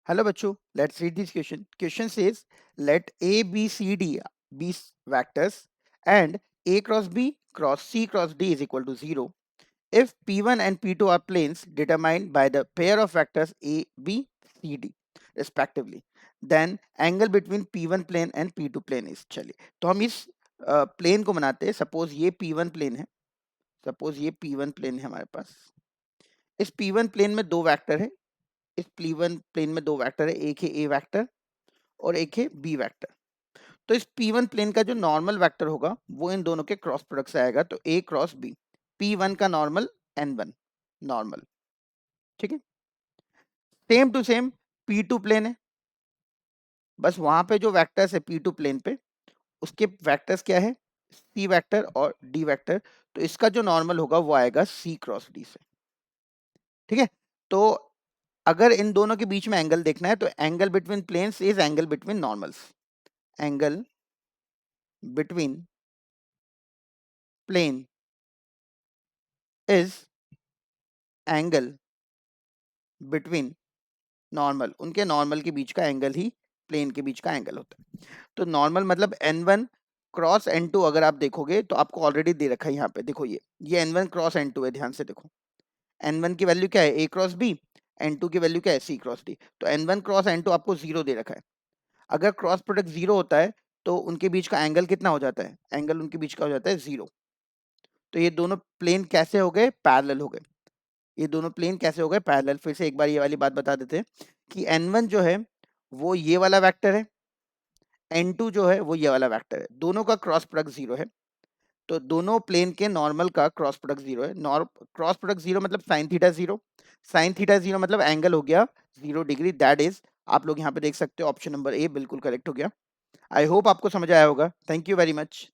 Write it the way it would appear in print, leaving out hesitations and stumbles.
Hello, Bachu. Let's read this question. Question says, let A, B, C, D be vectors and A cross B cross C cross D is equal to 0. If P1 and P2 are planes determined by the pair of vectors A, B, C, D respectively, then angle between P1 plane and P2 plane is चलिए तो हम इस plane को बनाते हैं. Suppose ये P1 plane है. Suppose ये P1 प्लेन है हमारे पास. इस P1 प्लेन में दो वेक्टर है. इस P1 प्लेन में दो वेक्टर है. एक है A वेक्टर और एक है बी वेक्टर. तो इस P1 प्लेन का जो नॉर्मल वेक्टर होगा वो इन दोनों के क्रॉस प्रोडक्ट से आएगा. तो A क्रॉस B, P1 का नॉर्मल N1 नॉर्मल. ठीक है. Same to same P2 plane है. बस वहां पे जो वेक्टर्स है P2 प्लेन पे उसके वेक्टर्स क्या है, C वेक्टर और D वेक्टर. तो इसका जो नॉर्मल होगा वो आएगा C क्रॉस D से. ठीक है. तो अगर इन दोनों के बीच में एंगल देखना है तो angle between planes is angle between normals. Angle between plane is angle between normal. उनके नॉर्मल के बीच का एंगल ही प्लेन के बीच का एंगल होता है. तो नॉर्मल मतलब N1 क्रॉस N2 अगर आप देखोगे तो आपको ऑलरेडी दे रखा है यहाँ पे. देखो ये N1 क्रॉस N2 है. ध्यान से देखो. N1 की वैल्यू क्या है, A क्रॉस B. N2 की वैल्यू क्या है, C क्रॉस D. तो N1 क्रॉस N2 आपको 0 दे रखा है. अगर क्रॉस प्रोडक्ट 0 होता है तो उनके बीच का एंगल कितना हो जाता है, एंगल उनके बीच का हो जाता है 0. तो ये दोनों प्लेन कैसे हो गए, पैरेलल हो गए. ये दोनों प्लेन कैसे हो गए, पैरेलल. फिर से एक बार ये वाली बात बता देते हैं कि N1 जो है वो ये वाला वेक्टर है. N2 जो है वो ये वाला वेक्टर है. दोनों का क्रॉस प्रोडक्ट 0 है. तो दोनों प्लेन के नॉर्मल का क्रॉस प्रोडक्ट 0 है. क्रॉस प्रोडक्ट 0 मतलब साइन थीटा 0. साइन थीटा 0 मतलब एंगल हो गया 0 डिग्री. दैट इज, आप लोग यहाँ पे देख सकते हो ऑप्शन नंबर ए बिल्कुल करेक्ट हो गया. आई होप आपको समझ आया होगा. Thank you very much.